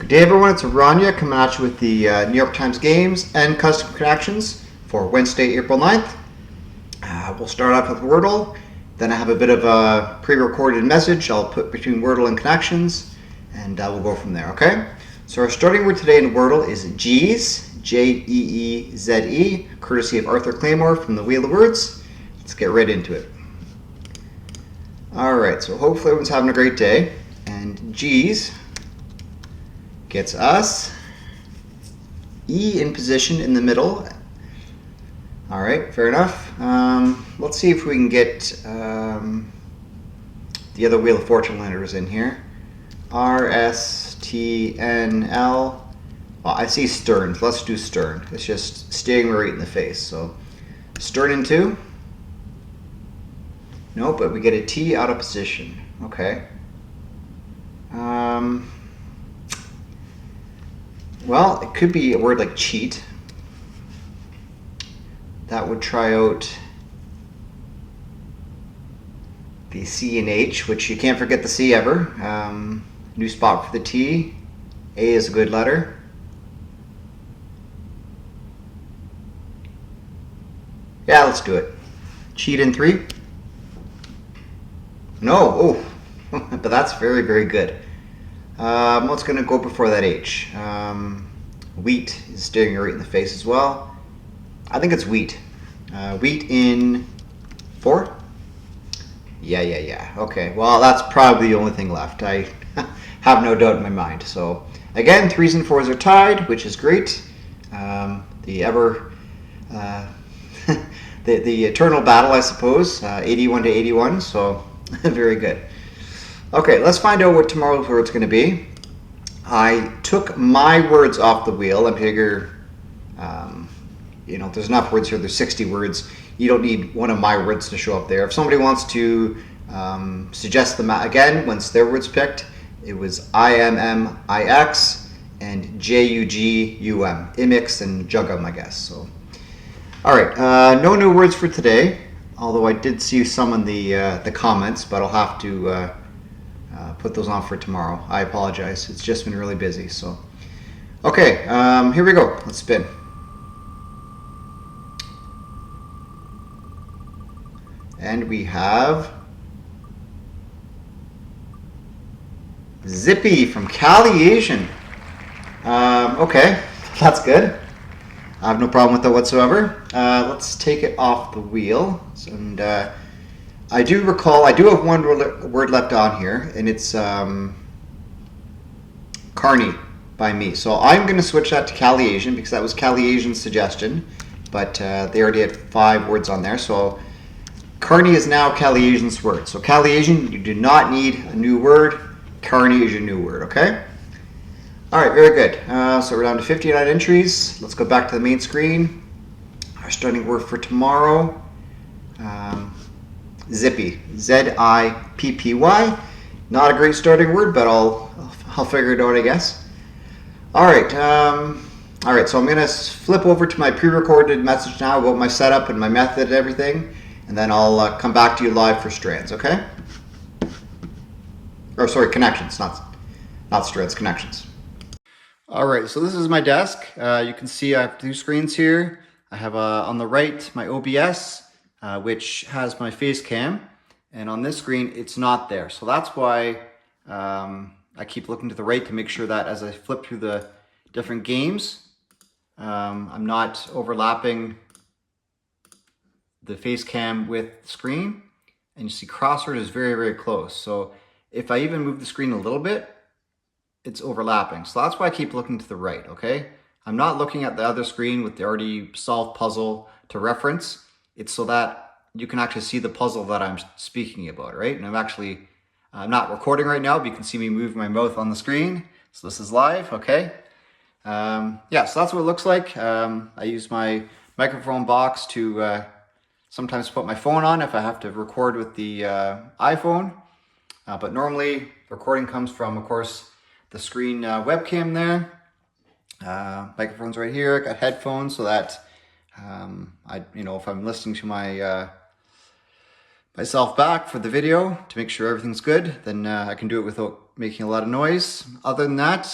Good day, everyone. It's Aranya coming at you with the New York Times games and custom connections for Wednesday, April 9th. We'll start off with Wordle. Then I have a bit of a pre-recorded message I'll put between Wordle and connections, and we'll go from there, okay? So our starting word today in Wordle is Jeeze, Jeeze, courtesy of Arthur Claymore from the Wheel of Words. Let's get right into it. Alright, so hopefully everyone's having a great day. And Jeeze gets us E in position in the middle. All right, fair enough. Let's see if we can get the other Wheel of Fortune letters in here. R, S, T, N, L. Well, I see stern. Let's do stern. It's just staring me right in the face. So stern in 2. No, but we get a T out of position. Okay. Well, it could be a word like cheat. That would try out the C and H, which you can't forget the C ever. New spot for the T. A is a good letter. Yeah, let's do it. Cheat in 3. No, oh, but that's very, very good. What's going to go before that H? Wheat is staring you right in the face as well. I think it's wheat. Wheat in 4? Yeah. Okay, well, that's probably the only thing left. I have no doubt in my mind. So, again, 3s and 4s are tied, which is great. The eternal battle, I suppose, 81 to 81, so very good. Okay, let's find out what tomorrow's word's going to be. I took my words off the wheel. I figure, there's enough words here. There's 60 words. You don't need one of my words to show up there. If somebody wants to suggest them again, once their word's picked, it was IMMIX and JUGUM. Imix and Jugum, I guess. So, all right, no new words for today. Although I did see some in the comments, but I'll have to put those on for tomorrow. I apologize. It's just been really busy. So, okay, here we go. Let's spin. And we have Zippy from CaliAsian. Okay, that's good. I have no problem with that whatsoever. Let's take it off the wheel. And I do recall, I do have one word left on here, and it's Carney by me. So I'm going to switch that to CaliAsian because that was CaliAsian's suggestion, but they already had 5 words on there. So Carney is now CaliAsian's word. So CaliAsian, you do not need a new word. Carney is your new word, okay? All right, very good. So we're down to 59 entries. Let's go back to the main screen. Our starting word for tomorrow, Zippy, Z-I-P-P-Y. Not a great starting word, but I'll figure it out, I guess. All right, so I'm gonna flip over to my pre-recorded message now about my setup and my method and everything, and then I'll come back to you live for strands, okay? Or sorry, connections, not strands, connections. All right, so this is my desk. You can see I have 2 screens here. I have on the right my OBS, which has my face cam, and on this screen it's not there. So that's why I keep looking to the right to make sure that as I flip through the different games, I'm not overlapping the face cam with the screen. And you see crossword is very, very close. So if I even move the screen a little bit, it's overlapping. So that's why I keep looking to the right, okay? I'm not looking at the other screen with the already solved puzzle to reference. It's so that you can actually see the puzzle that I'm speaking about, right? And I'm not recording right now, but you can see me move my mouth on the screen. So this is live, okay? So that's what it looks like. I use my microphone box to sometimes put my phone on if I have to record with the iPhone. But normally, the recording comes from, of course, the screen webcam there. Microphone's right here. I got headphones so that if I'm listening to myself back for the video to make sure everything's good, then I can do it without making a lot of noise. Other than that,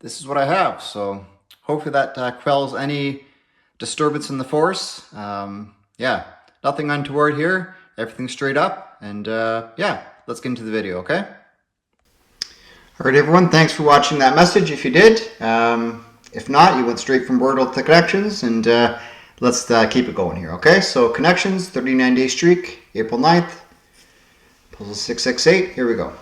this is what I have. So hopefully that quells any disturbance in the force. Yeah, nothing untoward here. Everything's straight up. And yeah, let's get into the video, okay? All right, everyone, thanks for watching that message if you did. If not, you went straight from Wordle to Connections, and let's keep it going here, okay? So Connections, 39-day streak, April 9th, puzzle 668, here we go.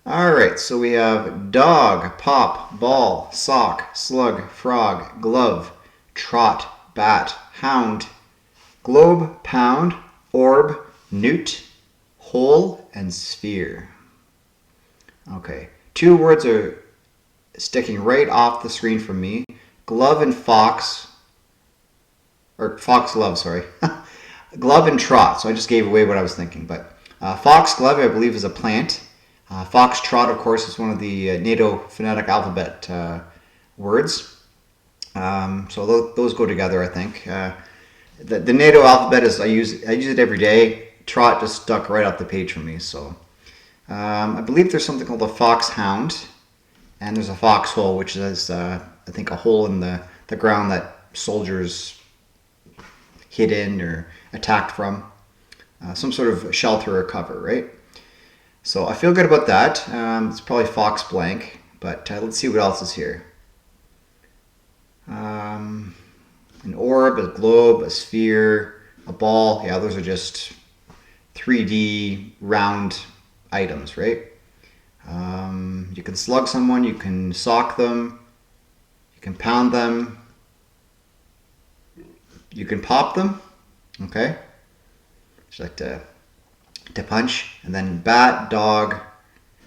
All right, so we have dog, pop, ball, sock, slug, frog, glove, trot, bat, hound, globe, pound, orb, newt, hole, and sphere. Okay, two words are sticking right off the screen from me. Glove and fox, or fox glove, sorry. Glove and trot, so I just gave away what I was thinking. But fox glove, I believe, is a plant. Fox trot, of course, is one of the NATO phonetic alphabet words. So those go together, I think. The NATO alphabet is, I use it every day. Trot just stuck right off the page for me. So I believe there's something called a foxhound, and there's a foxhole, which is I think a hole in the ground that soldiers hid in or attacked from. Some sort of shelter or cover, right? So I feel good about that. It's probably fox blank, but let's see what else is here. An orb, a globe, a sphere, a ball. Yeah, those are just 3D round items, right? You can slug someone, you can sock them, you can pound them, you can pop them, okay? Just like to punch. And then bat, dog,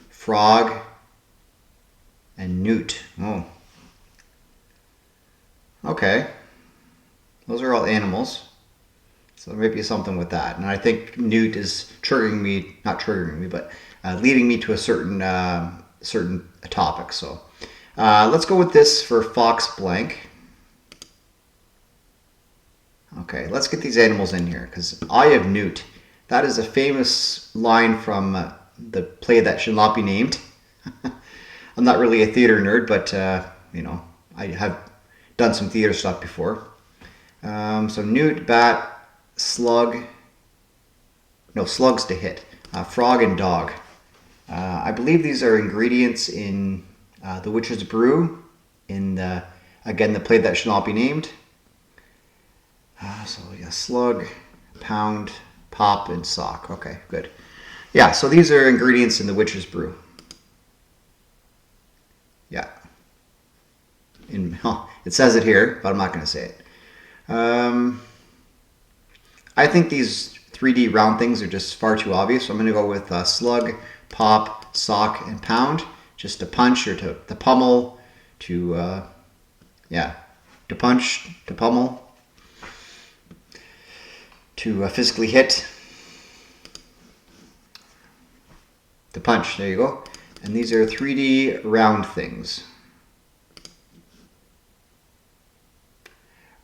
frog, and newt. Oh. Okay. Those are all animals. So there may be something with that. And I think newt is triggering me, not triggering me, but leading me to a certain topic. So let's go with this for fox blank. Okay, let's get these animals in here, because Eye of Newt. That is a famous line from the play that should not be named. I'm not really a theater nerd, but you know, I have done some theater stuff before. So newt, bat, slug. No, slugs to hit. Frog and dog. I believe these are ingredients in the Witch's Brew, in the, again, the play that should not be named. So yeah, slug, pound, pop, and sock. Okay, good. Yeah, so these are ingredients in the Witch's Brew. Yeah. It says it here, but I'm not going to say it. I think these 3D round things are just far too obvious, so I'm going to go with slug, pop, sock, and pound. Just to punch or to pummel, to, yeah, to punch, to pummel, to physically hit, to punch. There you go. And these are 3D round things.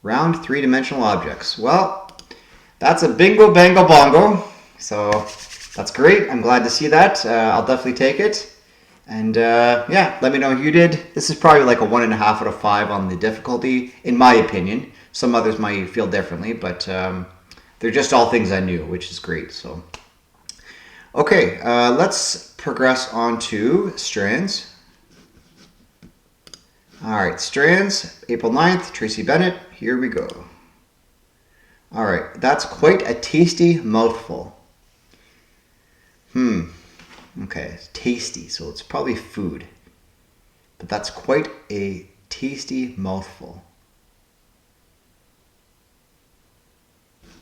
Round three-dimensional objects. Well, that's a bingo, bango, bongo. So that's great. I'm glad to see that. I'll definitely take it. And yeah, let me know if you did. This is probably like a 1.5 out of 5 on the difficulty, in my opinion. Some others might feel differently, but they're just all things I knew, which is great. So, okay, let's progress on to strands. All right, strands, April 9th, Tracy Bennett. Here we go. All right, that's quite a tasty mouthful. Okay, it's tasty, so it's probably food. But that's quite a tasty mouthful.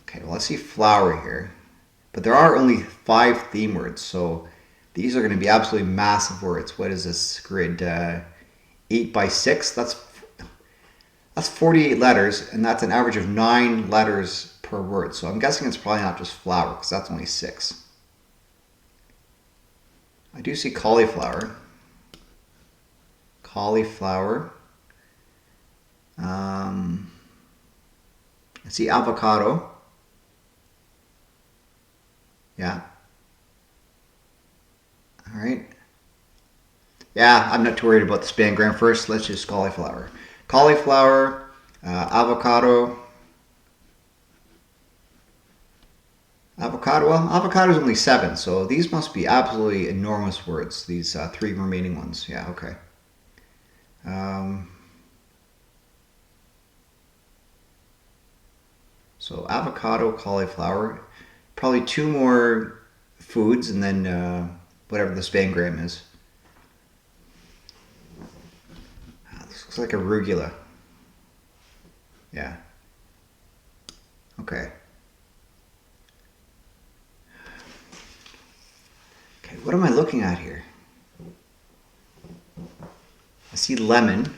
Okay, well, I see flower here. But there are only 5 theme words, so these are going to be absolutely massive words. What is this grid? 8 by 6? That's 48 letters, and that's an average of 9 letters per word. So I'm guessing it's probably not just flower, because that's only 6. I do see cauliflower. Cauliflower. I see avocado. Yeah. All right. Yeah, Yeah, I'm not too worried about the spangram first. Let's just cauliflower. Cauliflower, avocado. Avocado, well, avocado is only 7, so these must be absolutely enormous words, these 3 remaining ones. Yeah, okay. So avocado, cauliflower, probably 2 more foods, and then whatever the spangram is. This looks like arugula. Yeah. Okay. Okay, what am I looking at here? I see lemon,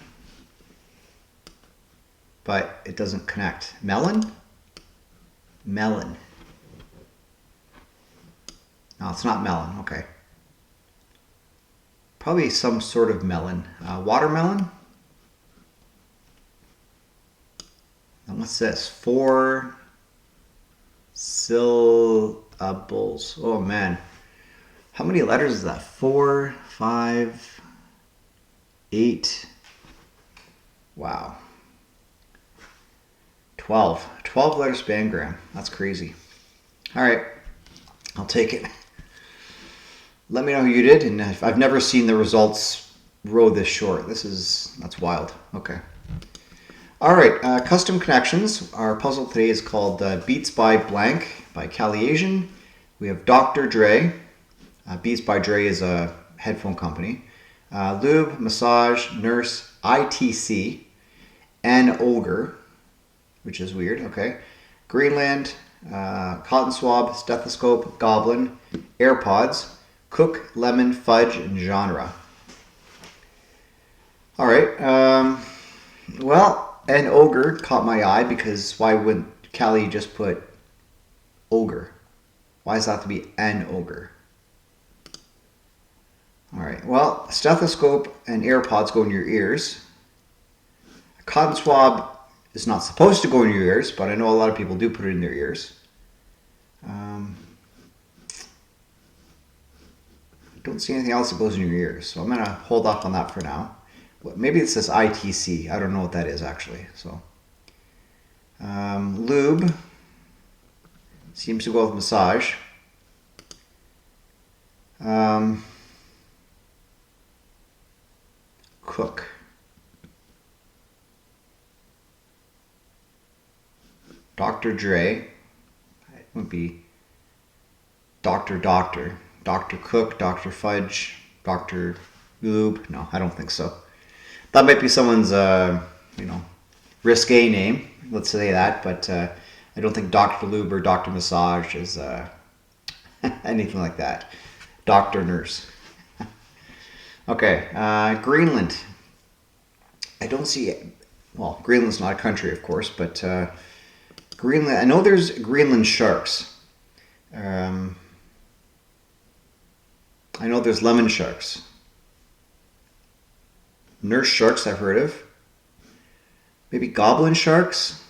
but it doesn't connect. Melon? Melon. No, it's not melon. Okay. Probably some sort of melon. Watermelon? And what's this? 4 syllables. Oh man. How many letters is that? 4, 5, 8. Wow. 12. 12 letter spangram. That's crazy. All right. I'll take it. Let me know who you did. And if I've never seen the results row this short. That's wild. Okay. All right. Custom connections. Our puzzle today is called Beats by Blank by CaliAsian. We have Dr. Dre. Beats by Dre is a headphone company. Lube, massage, nurse, ITC, and ogre, which is weird. Okay. Greenland, cotton swab, stethoscope, goblin, AirPods, cook, lemon, fudge, and genre. All right. Well, an ogre caught my eye because why wouldn't Callie just put ogre? Why does that have to be an ogre? All right, well, stethoscope and AirPods go in your ears. A cotton swab is not supposed to go in your ears, but I know a lot of people do put it in their ears. I don't see anything else that goes in your ears, so I'm going to hold off on that for now. Maybe it says ITC. I don't know what that is, actually. So, lube seems to go with massage. Cook. Dr. Dre. It would be Dr. Cook, Dr. Fudge, Dr. Lube. No, I don't think so. That might be someone's, risque name. Let's say that, but I don't think Dr. Lube or Dr. Massage is anything like that. Dr. Nurse. Okay, Greenland. I don't see it. Well, Greenland's not a country, of course, but Greenland. I know there's Greenland sharks. I know there's lemon sharks. Nurse sharks I've heard of. Maybe goblin sharks?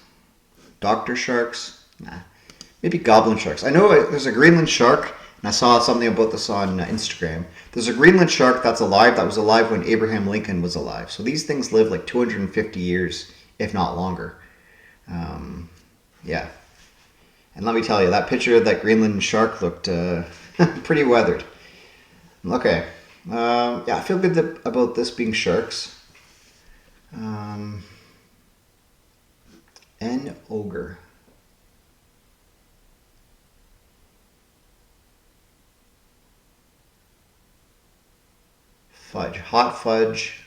Doctor sharks? Nah. Maybe goblin sharks. I know there's a Greenland shark, and I saw something about this on Instagram. There's a Greenland shark that's alive, that was alive when Abraham Lincoln was alive. So these things live like 250 years, if not longer. Yeah. And let me tell you, that picture of that Greenland shark looked pretty weathered. Okay. Yeah, I feel good about this being sharks. An ogre. Fudge. Hot fudge.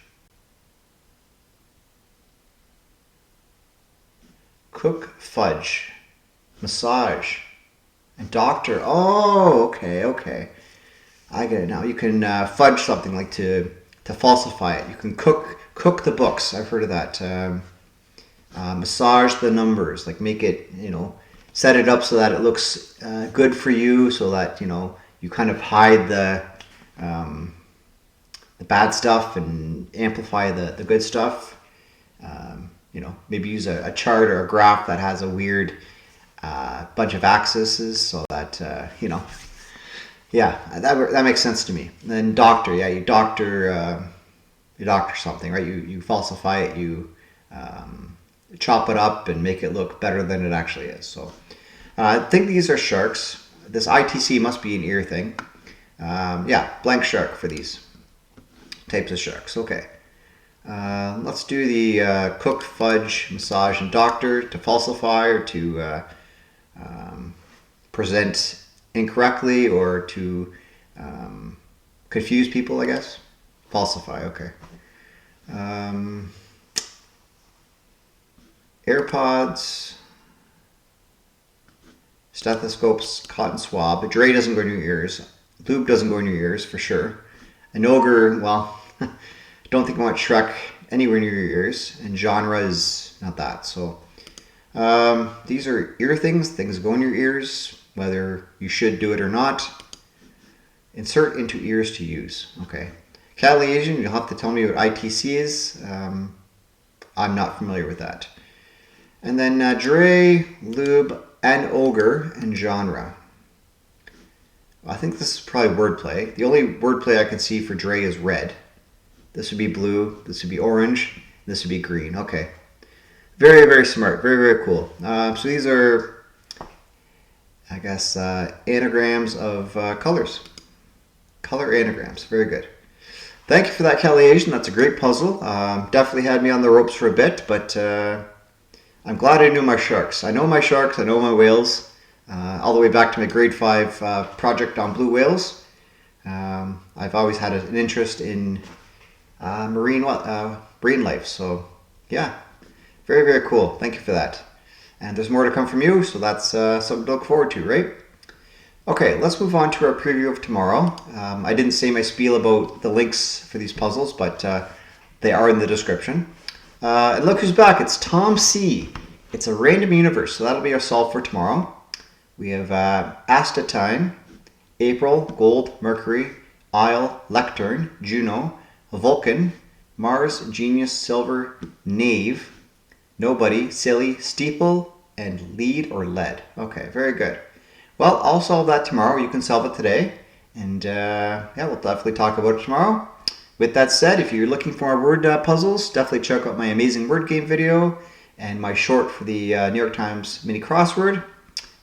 Cook fudge. Massage. And doctor. Oh, okay. I get it now. You can fudge something, like to falsify it. You can cook the books. I've heard of that. Massage the numbers, like make it, set it up so that it looks good for you, so that you kind of hide the bad stuff and amplify the good stuff. Maybe use a chart or a graph that has a weird bunch of axes, so that yeah, that makes sense to me. And then doctor, yeah, you doctor doctor something, right? You falsify it, you chop it up and make it look better than it actually is. So I think these are sharks. This ITC must be an ear thing. Yeah, blank shark for these types of sharks. Okay. Let's do the cooked fudge, massage, and doctor to falsify or to present incorrectly or to confuse people, I guess. Falsify, okay. AirPods, stethoscopes, cotton swab. Dre doesn't go in your ears. Lube doesn't go in your ears for sure. An ogre, well, don't think I want Shrek anywhere near your ears. And genre is not that. So these are ear things. Things go in your ears, whether you should do it or not. Insert into ears to use. Okay. CaliAsian, you'll have to tell me what ITC is. I'm not familiar with that. And then Dre, Lube, and Ogre, and genre. I think this is probably wordplay. The only wordplay I can see for Dre is red. This would be blue. This would be orange. This would be green. Okay. Very, very smart. Very, very cool. So these are, I guess, anagrams of colors. Color anagrams. Very good. Thank you for that, CaliAsian. That's a great puzzle. Definitely had me on the ropes for a bit, but I'm glad I knew my sharks. I know my sharks. I know my whales. All the way back to my grade 5 project on blue whales. I've always had an interest in marine life. So yeah, very, very cool. Thank you for that. And there's more to come from you, so that's something to look forward to, right? Okay, let's move on to our preview of tomorrow. I didn't say my spiel about the links for these puzzles, but they are in the description. And look who's back. It's Tom C. It's a random universe, so that'll be our solve for tomorrow. We have Astatine, April, Gold, Mercury, Isle, Lectern, Juno, Vulcan, Mars, Genius, Silver, Knave, Nobody, Silly, Steeple, and Lead or Lead. Okay, very good. Well, I'll solve that tomorrow. You can solve it today. And yeah, we'll definitely talk about it tomorrow. With that said, if you're looking for more word puzzles, definitely check out my amazing word game video and my short for the New York Times Mini Crossword.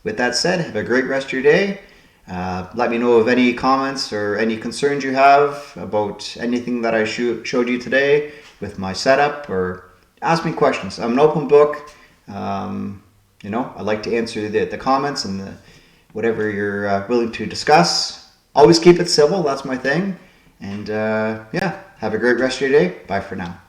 With that said, have a great rest of your day. Let me know of any comments or any concerns you have about anything that I showed you today with my setup, or ask me questions. I'm an open book. You know, I like to answer the comments and whatever you're willing to discuss. Always keep it civil. That's my thing. And yeah, have a great rest of your day. Bye for now.